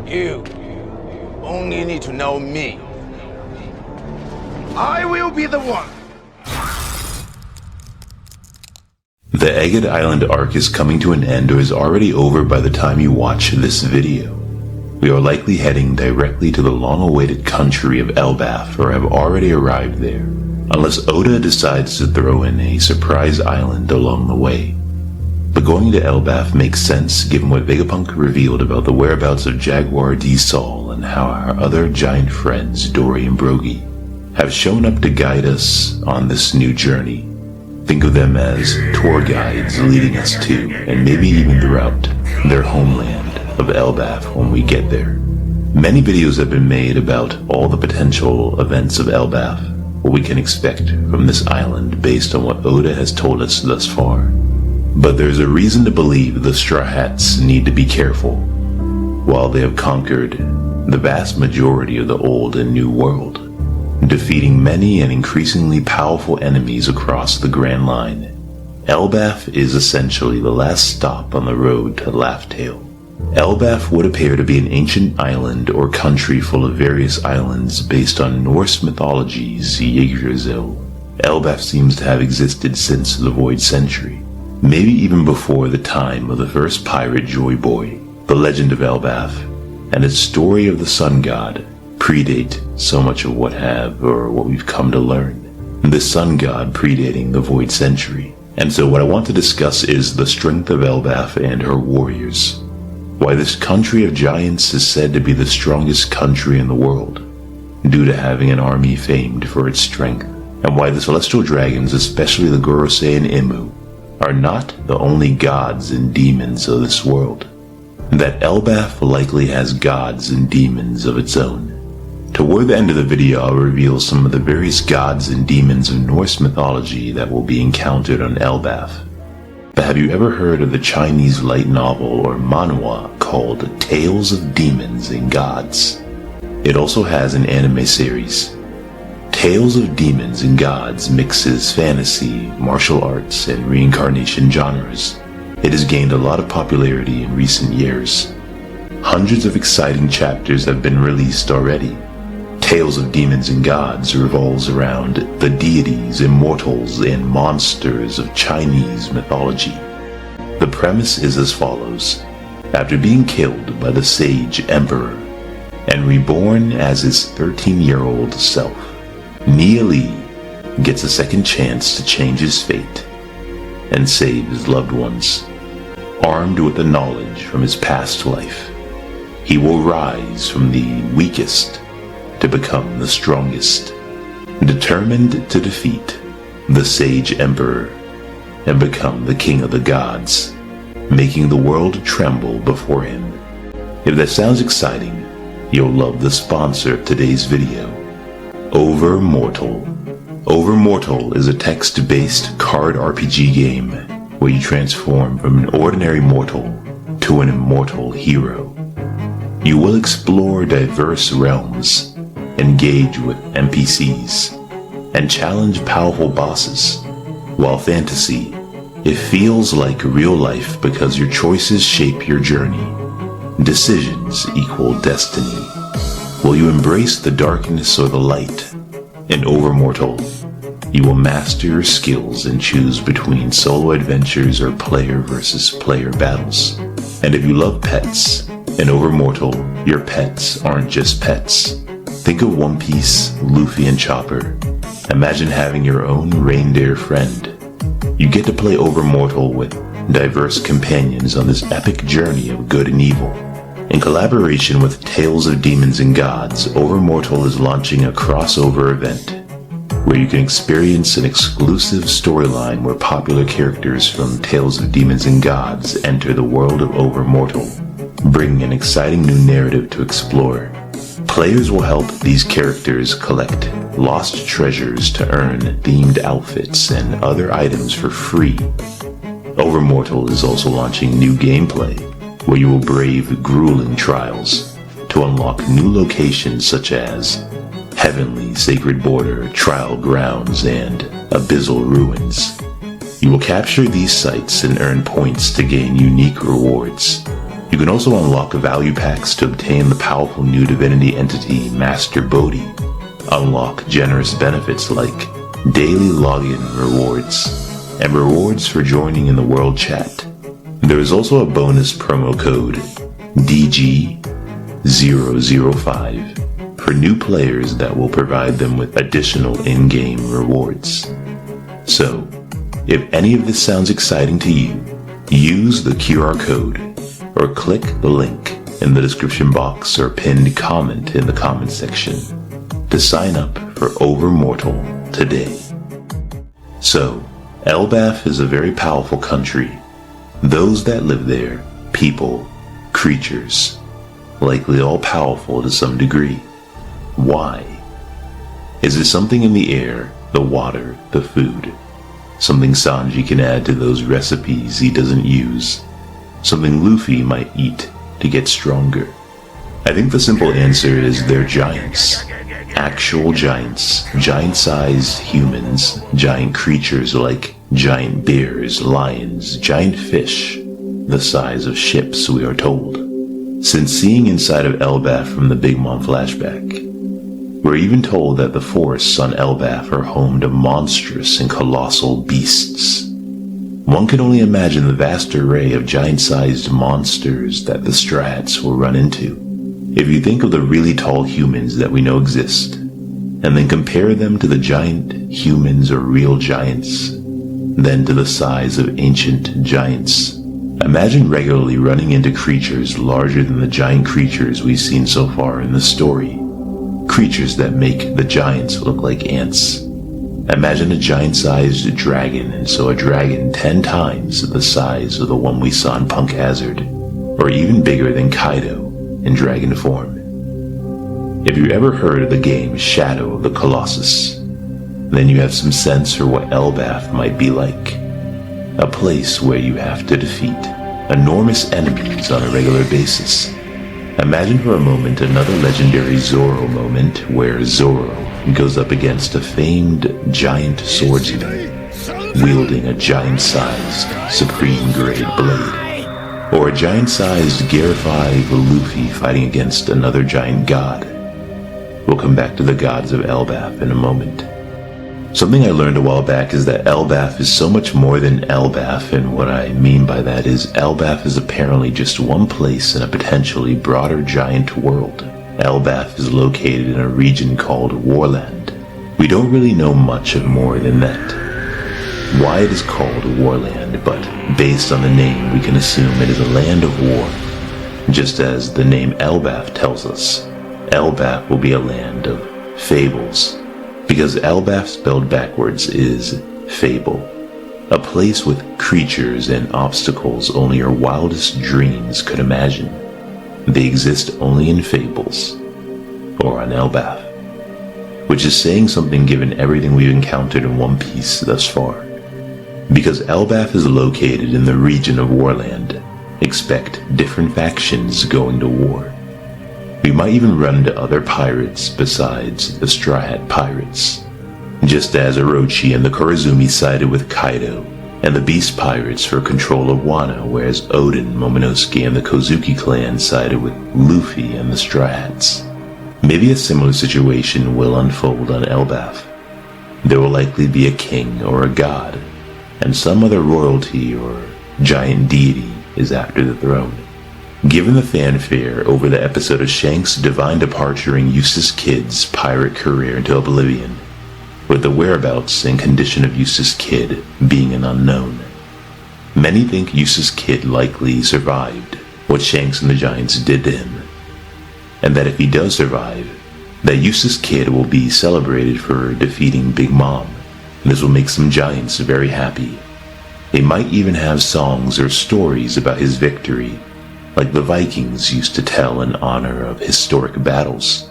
You only need to know me. I will be the one. The Egged Island arc is coming to an end or is already over by the time you watch this video. We are likely heading directly to the long-awaited country of Elbaph or have already arrived there, unless Oda decides to throw in a surprise island along the way. But going to Elbaph makes sense given what Vegapunk revealed about the whereabouts of Jaguar D. Sol and how our other giant friends, Dory and Brogy, have shown up to guide us on this new journey. Think of them as tour guides leading us to, and maybe even throughout, their homeland of Elbaph when we get there. Many videos have been made about all the potential events of Elbaph, what we can expect from this island based on what Oda has told us thus far. But there's a reason to believe the Straw Hats need to be careful. While they have conquered the vast majority of the old and new world, defeating many and increasingly powerful enemies across the Grand Line, Elbaph is essentially the last stop on the road to Laugh Tale. Elbaph would appear to be an ancient island or country full of various islands based on Norse mythology's Yggdrasil. Elbaph seems to have existed since the Void Century, maybe even before the time of the first pirate Joy Boy. The legend of Elbaph and its story of the Sun God predate so much of what we've come to learn. The Sun God predating the Void Century. And so what I want to discuss is the strength of Elbaph and her warriors. Why this country of giants is said to be the strongest country in the world, due to having an army famed for its strength. And why the celestial dragons, especially the Gorosei and Immu, are not the only gods and demons of this world. That Elbaph likely has gods and demons of its own. Toward the end of the video, I'll reveal some of the various gods and demons of Norse mythology that will be encountered on Elbaph. But have you ever heard of the Chinese light novel or manhwa called Tales of Demons and Gods? It also has an anime series. Tales of Demons and Gods mixes fantasy, martial arts, and reincarnation genres. It has gained a lot of popularity in recent years. Hundreds of exciting chapters have been released already. Tales of Demons and Gods revolves around the deities, immortals, and monsters of Chinese mythology. The premise is as follows. After being killed by the sage emperor and reborn as his 13-year-old self, Nia Li gets a second chance to change his fate and save his loved ones. Armed with the knowledge from his past life, he will rise from the weakest to become the strongest, determined to defeat the sage emperor and become the king of the gods, making the world tremble before him. If that sounds exciting, you'll love the sponsor of today's video, Over Mortal. Over Mortal is a text-based card RPG game where you transform from an ordinary mortal to an immortal hero. You will explore diverse realms, engage with NPCs, and challenge powerful bosses. While fantasy, it feels like real life because your choices shape your journey. Decisions equal destiny. Will you embrace the darkness or the light? In Overmortal, you will master your skills and choose between solo adventures or player versus player battles. And if you love pets, in Overmortal, your pets aren't just pets. Think of One Piece, Luffy, and Chopper. Imagine having your own reindeer friend. You get to play Overmortal with diverse companions on this epic journey of good and evil. In collaboration with Tales of Demons and Gods, Overmortal is launching a crossover event where you can experience an exclusive storyline where popular characters from Tales of Demons and Gods enter the world of Overmortal, bringing an exciting new narrative to explore. Players will help these characters collect lost treasures to earn themed outfits and other items for free. Overmortal is also launching new gameplay, where you will brave grueling trials to unlock new locations such as Heavenly Sacred Border, Trial Grounds, and Abyssal Ruins. You will capture these sites and earn points to gain unique rewards. You can also unlock value packs to obtain the powerful new divinity entity Master Bodhi, unlock generous benefits like daily login rewards, and rewards for joining in the world chat. There is also a bonus promo code DG005 for new players that will provide them with additional in-game rewards. So, if any of this sounds exciting to you, use the QR code or click the link in the description box or pinned comment in the comment section to sign up for Overmortal today. So, Elbaf is a very powerful country. Those that live there, people, creatures, likely all powerful to some degree. Why? Is there something in the air, the water, the food? Something Sanji can add to those recipes he doesn't use? Something Luffy might eat to get stronger? I think the simple answer is they're giants. Actual giants, giant-sized humans, giant creatures like giant bears, lions, giant fish, the size of ships, we are told. Since seeing inside of Elbaf from the Big Mom flashback, we're even told that the forests on Elbaf are home to monstrous and colossal beasts. One can only imagine the vast array of giant-sized monsters that the Strats will run into. If you think of the really tall humans that we know exist, and then compare them to the giant humans or real giants, then to the size of ancient giants, imagine regularly running into creatures larger than the giant creatures we've seen so far in the story. Creatures that make the giants look like ants. Imagine a giant-sized dragon, and so a dragon 10 times the size of the one we saw in Punk Hazard, or even bigger than Kaido in dragon form. If you ever heard of the game Shadow of the Colossus, then you have some sense for what Elbaf might be like. A place where you have to defeat enormous enemies on a regular basis. Imagine for a moment another legendary Zoro moment where Zoro goes up against a famed giant swordsman wielding a giant-sized supreme-grade blade. Or a giant-sized Gear 5 Luffy fighting against another giant god. We'll come back to the gods of Elbaf in a moment. Something I learned a while back is that Elbaf is so much more than Elbaf, and what I mean by that is Elbaf is apparently just one place in a potentially broader giant world. Elbaf is located in a region called Warland. We don't really know much more than that. Why it is called Warland, but based on the name we can assume it is a land of war. Just as the name Elbaf tells us, Elbaf will be a land of fables, because Elbaf spelled backwards is fable, a place with creatures and obstacles only our wildest dreams could imagine. They exist only in fables, or on Elbaf, which is saying something given everything we've encountered in One Piece thus far. Because Elbaf is located in the region of Warland, expect different factions going to war. We might even run into other pirates besides the Straw Hat Pirates, just as Orochi and the Korazumi sided with Kaido, and the Beast Pirates for control of Wano, whereas Oden, Momonosuke, and the Kozuki clan sided with Luffy and the Straw Hats. Maybe a similar situation will unfold on Elbaf. There will likely be a king or a god, and some other royalty or giant deity is after the throne. Given the fanfare over the episode of Shanks' divine departure and Eustace Kid's pirate career into oblivion, with the whereabouts and condition of Eustace Kid being an unknown, many think Eustace Kid likely survived what Shanks and the Giants did to him, and that if he does survive, that Eustace Kid will be celebrated for defeating Big Mom. This will make some giants very happy. They might even have songs or stories about his victory, like the Vikings used to tell in honor of historic battles.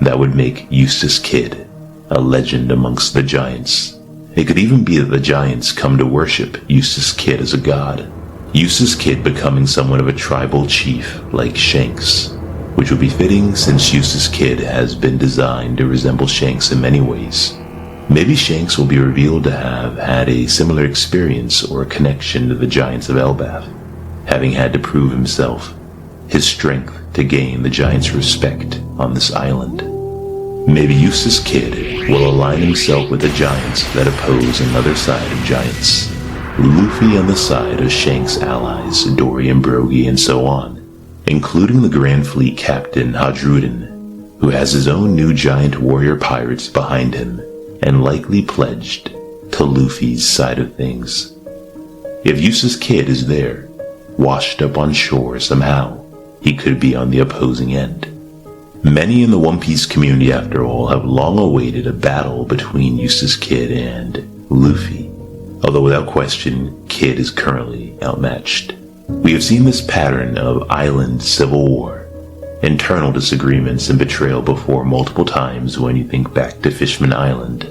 That would make Eustace Kid a legend amongst the giants. It could even be that the giants come to worship Eustace Kid as a god. Eustace Kid becoming somewhat of a tribal chief like Shanks, which would be fitting since Eustace Kid has been designed to resemble Shanks in many ways. Maybe Shanks will be revealed to have had a similar experience or a connection to the giants of Elbaf, having had to prove himself his strength to gain the giant's respect on this island. Maybe Eustace Kid will align himself with the giants that oppose another side of giants. Luffy on the side of Shanks' allies, Dory and Brogy, and so on, including the Grand Fleet Captain Hadrudin, who has his own new giant warrior pirates behind him and likely pledged to Luffy's side of things. If Eustace Kid is there, washed up on shore somehow, he could be on the opposing end. Many in the One Piece community, after all, have long awaited a battle between Eustace Kid and Luffy, although without question, Kid is currently outmatched. We have seen this pattern of island civil war, internal disagreements and betrayal before multiple times when you think back to Fishman Island,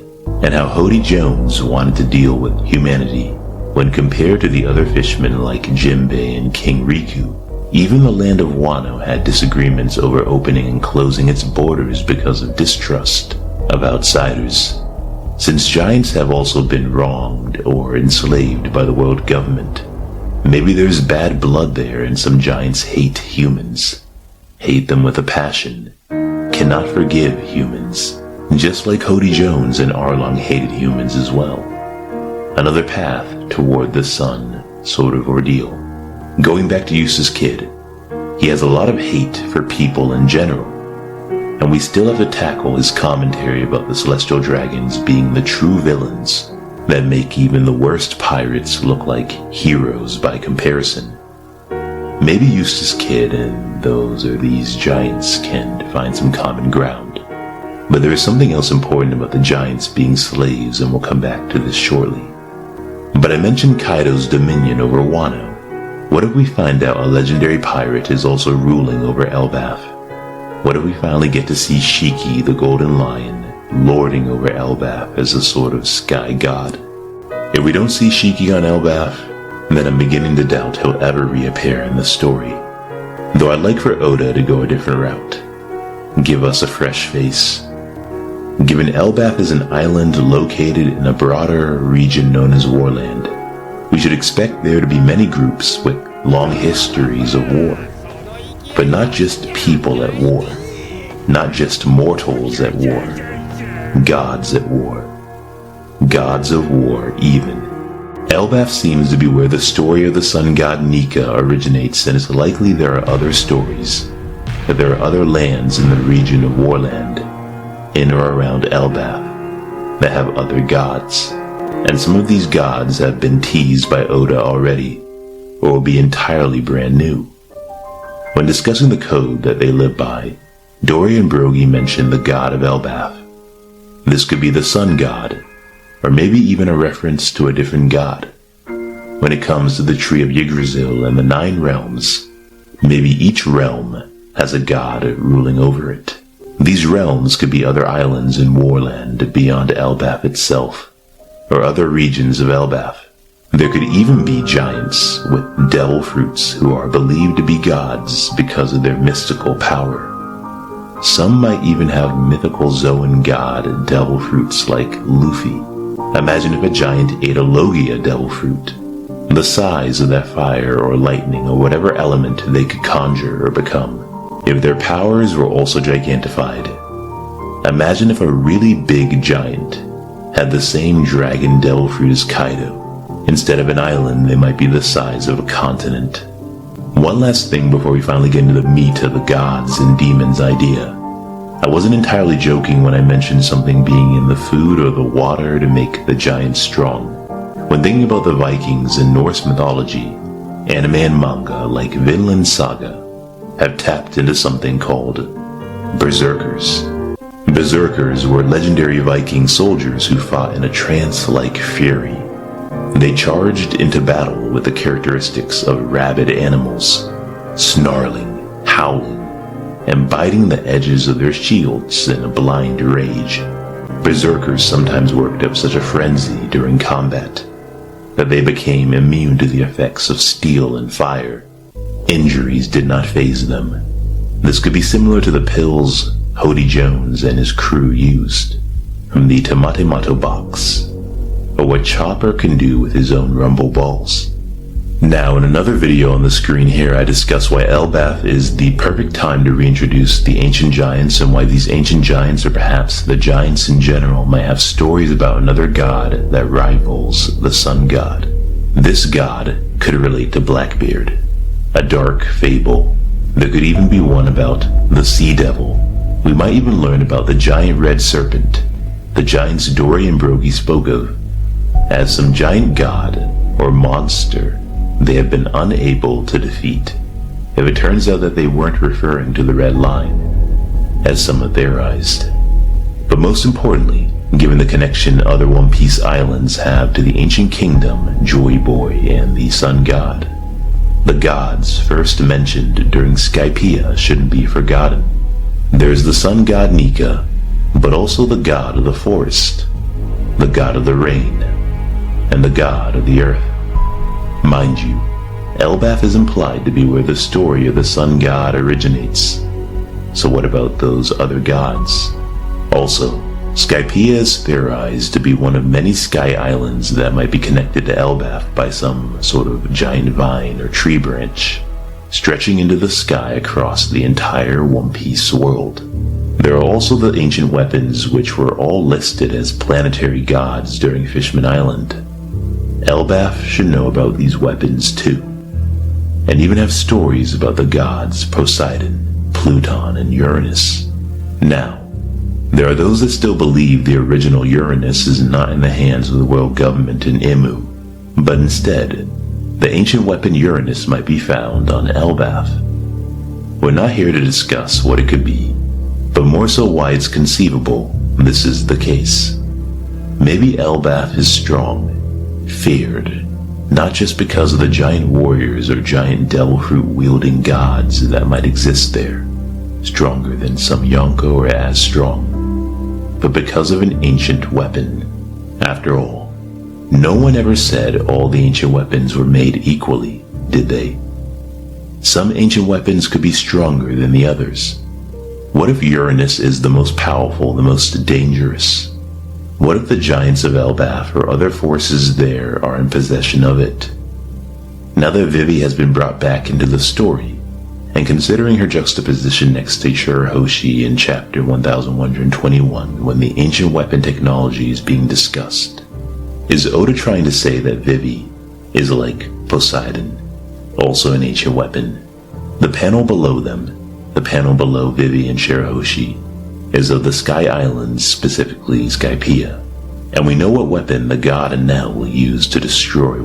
and how Hody Jones wanted to deal with humanity when compared to the other fishmen like Jinbei and King Riku. Even the land of Wano had disagreements over opening and closing its borders because of distrust of outsiders. Since giants have also been wronged or enslaved by the world government, maybe there's bad blood there and some giants hate humans. Hate them with a passion. Cannot forgive humans. Just like Hody Jones and Arlong hated humans as well. Another path toward the sun sort of ordeal. Going back to Eustace Kid, he has a lot of hate for people in general, and we still have to tackle his commentary about the celestial dragons being the true villains that make even the worst pirates look like heroes by comparison. Maybe Eustace Kid and these giants can find some common ground, but there is something else important about the giants being slaves, and we'll come back to this shortly. But I mentioned Kaido's dominion over Wano. What if we find out a legendary pirate is also ruling over Elbaf? What if we finally get to see Shiki, the Golden Lion, lording over Elbaf as a sort of sky god? If we don't see Shiki on Elbaf, then I'm beginning to doubt he'll ever reappear in the story. Though I'd like for Oda to go a different route. Give us a fresh face. Given Elbaf is an island located in a broader region known as Warland, we should expect there to be many groups with long histories of war. But not just people at war. Not just mortals at war. Gods at war. Gods of war, even. Elbaf seems to be where the story of the sun god Nika originates, and it's likely there are other stories. That there are other lands in the region of Warland, in or around Elbaf, that have other gods. And some of these gods have been teased by Oda already, or will be entirely brand new. When discussing the code that they live by, Dory and Brogy mentioned the god of Elbaf. This could be the sun god, or maybe even a reference to a different god. When it comes to the tree of Yggdrasil and the 9 realms, maybe each realm has a god ruling over it. These realms could be other islands in Warland beyond Elbaf itself, or other regions of Elbaf. There could even be giants with devil fruits who are believed to be gods because of their mystical power. Some might even have mythical Zoan god devil fruits like Luffy. Imagine if a giant ate a Logia devil fruit. The size of that fire or lightning or whatever element they could conjure or become. If their powers were also gigantified. Imagine if a really big giant had the same dragon devil fruit as Kaido. Instead of an island, they might be the size of a continent. One last thing before we finally get into the meat of the gods and demons idea. I wasn't entirely joking when I mentioned something being in the food or the water to make the giants strong. When thinking about the Vikings in Norse mythology, anime and manga like Vinland Saga have tapped into something called berserkers. Berserkers were legendary Viking soldiers who fought in a trance-like fury. They charged into battle with the characteristics of rabid animals, snarling, howling, and biting the edges of their shields in a blind rage. Berserkers sometimes worked up such a frenzy during combat that they became immune to the effects of steel and fire. Injuries did not faze them. This could be similar to the pills Hody Jones and his crew used from the Tomatemato box, or what Chopper can do with his own rumble balls. Now, in another video on the screen here, I discuss why Elbaf is the perfect time to reintroduce the ancient giants and why these ancient giants, or perhaps the giants in general, might have stories about another god that rivals the sun god. This god could relate to Blackbeard, a dark fable. There could even be one about the sea devil. We might even learn about the giant red serpent, the giants Dory and Brogy spoke of, as some giant god or monster they have been unable to defeat, if it turns out that they weren't referring to the Red Line, as some have theorized. But most importantly, given the connection other One Piece islands have to the ancient kingdom, Joy Boy, and the Sun God, the gods first mentioned during Skypiea shouldn't be forgotten. There's the sun god Nika, but also the god of the forest, the god of the rain, and the god of the earth. Mind you, Elbaf is implied to be where the story of the sun god originates. So what about those other gods? Also, Skypiea is theorized to be one of many sky islands that might be connected to Elbaf by some sort of giant vine or tree branch, stretching into the sky across the entire One Piece world. There are also the ancient weapons which were all listed as planetary gods during Fishman Island. Elbaf should know about these weapons too, and even have stories about the gods Poseidon, Pluton, and Uranus. Now, there are those that still believe the original Uranus is not in the hands of the world government in Imu, but instead, the ancient weapon Uranus might be found on Elbaf. We're not here to discuss what it could be, but more so why it's conceivable this is the case. Maybe Elbaf is strong, feared, not just because of the giant warriors or giant devil fruit wielding gods that might exist there, stronger than some Yonko or as strong, but because of an ancient weapon. After all, no one ever said all the ancient weapons were made equally, did they? Some ancient weapons could be stronger than the others. What if Uranus is the most powerful, the most dangerous? What if the giants of Elbaf or other forces there are in possession of it? Now that Vivi has been brought back into the story, and considering her juxtaposition next to Shirahoshi in chapter 1121 when the ancient weapon technology is being discussed, is Oda trying to say that Vivi is like Poseidon, also an ancient weapon? The panel below them, the panel below Vivi and Shirahoshi, is of the Sky Islands, specifically Skypiea, and we know what weapon the god Enel will use to destroy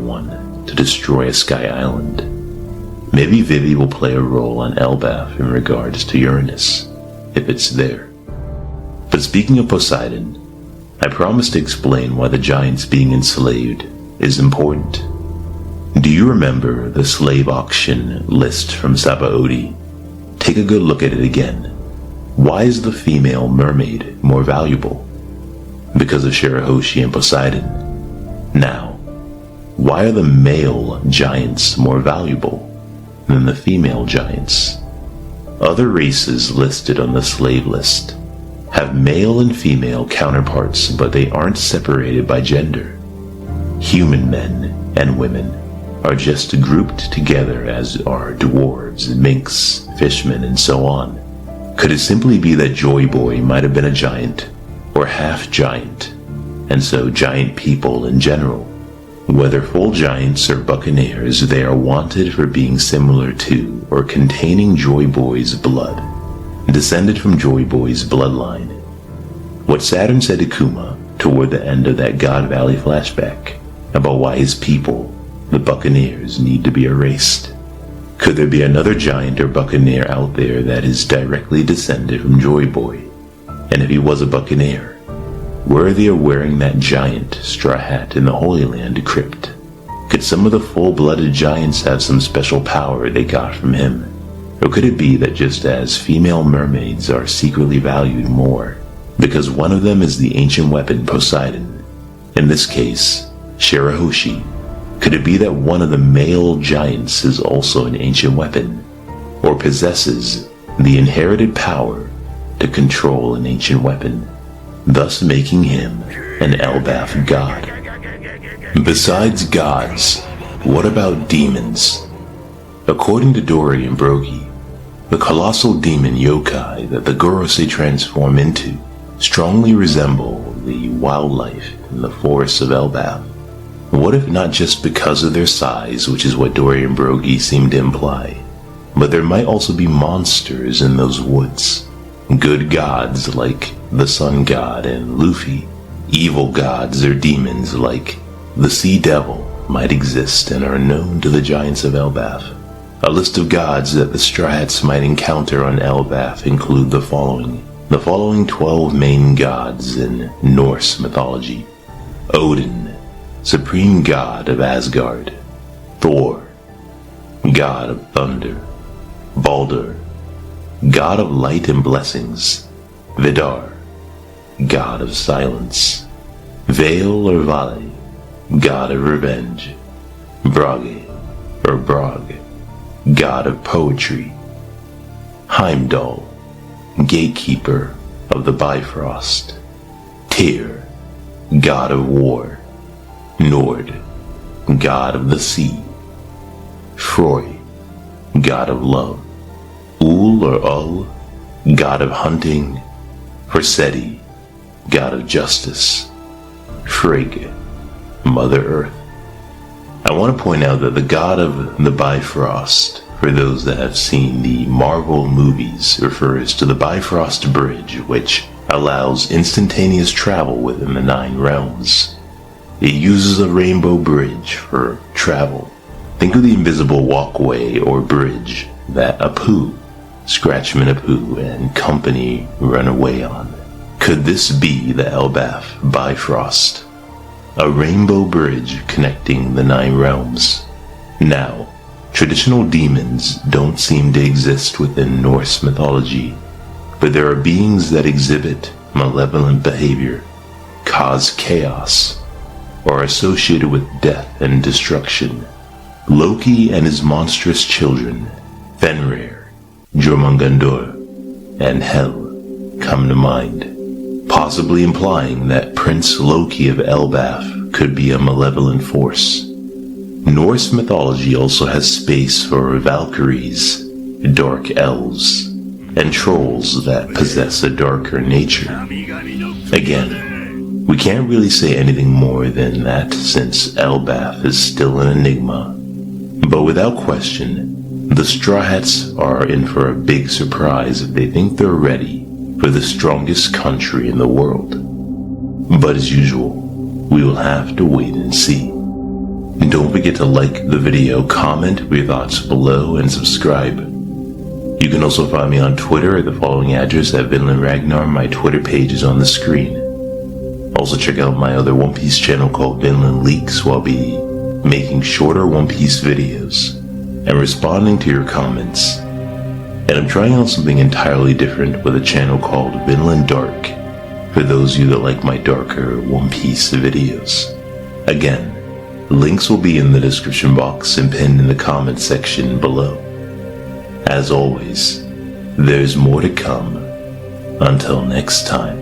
a Sky Island. Maybe Vivi will play a role on Elbaf in regards to Uranus, if it's there. But speaking of Poseidon, I promised to explain why the giants being enslaved is important. Do you remember the slave auction list from Sabaody? Take a good look at it again. Why is the female mermaid more valuable? Because of Shirahoshi and Poseidon. Now, why are the male giants more valuable than the female giants? Other races listed on the slave list have male and female counterparts, but they aren't separated by gender. Human men and women are just grouped together, as are dwarves, minks, fishmen, and so on. Could it simply be that Joy Boy might have been a giant, or half giant, and so giant people in general? Whether full giants or buccaneers, they are wanted for being similar to or containing Joy Boy's blood, descended from Joy Boy's bloodline. What Saturn said to Kuma toward the end of that God Valley flashback about why his people, the buccaneers, need to be erased. Could there be another giant or buccaneer out there that is directly descended from Joy Boy? And if he was a buccaneer, worthy of wearing that giant straw hat in the Holy Land crypt, could some of the full-blooded giants have some special power they got from him? Or could it be that just as female mermaids are secretly valued more, because one of them is the ancient weapon Poseidon, in this case, Shirahoshi, could it be that one of the male giants is also an ancient weapon, or possesses the inherited power to control an ancient weapon, thus making him an Elbaf god? Besides gods, What about demons? According to Dory and Brogy, the colossal demon yokai that the Gorosei transform into strongly resemble the wildlife in the forests of Elbaf. What if not just because of their size, which is what Dory and Brogy seem to imply, but there might also be monsters in those woods. Good gods like the Sun God and Luffy, evil gods or demons like the Sea Devil might exist and are known to the giants of Elbaf. A list of gods that the Straw Hats might encounter on Elbaf include the following. The following 12 main gods in Norse mythology. Odin, supreme god of Asgard. Thor, god of thunder. Baldur, god of light and blessings. Vidar, god of silence. Vale or Vale, god of revenge. Brage, or Brog, god of poetry. Heimdall, gatekeeper of the Bifrost. Tyr, god of war. Nord, god of the sea. Frey, god of love. Ul or Ul, god of hunting. Forseti, god of justice. Frigg, Mother Earth. I want to point out that the god of the Bifrost, for those that have seen the Marvel movies, refers to the Bifrost Bridge, which allows instantaneous travel within the 9 realms. It uses a rainbow bridge for travel. Think of the invisible walkway or bridge that Apu, Scratchman Apu, and company run away on. Could this be the Elbaf Bifrost? A rainbow bridge connecting the 9 realms. Now, traditional demons don't seem to exist within Norse mythology, but there are beings that exhibit malevolent behavior, cause chaos, or are associated with death and destruction. Loki and his monstrous children, Fenrir, Jormungandr, and Hel, come to mind, possibly implying that Prince Loki of Elbaf could be a malevolent force. Norse mythology also has space for Valkyries, dark elves, and trolls that possess a darker nature. Again, we can't really say anything more than that since Elbaf is still an enigma. But without question, the Straw Hats are in for a big surprise if they think they're ready for the strongest country in the world. But as usual, we will have to wait and see. And don't forget to like the video, comment your thoughts below, and subscribe. You can also find me on Twitter at the following address at Vinland Ragnar. My Twitter page is on the screen. Also check out my other One Piece channel called Vinland Leaks, where I'll be making shorter One Piece videos and responding to your comments. And I'm trying out something entirely different with a channel called Vinland Dark, for those of you that like my darker One Piece videos. Again, links will be in the description box and pinned in the comments section below. As always, there's more to come. Until next time.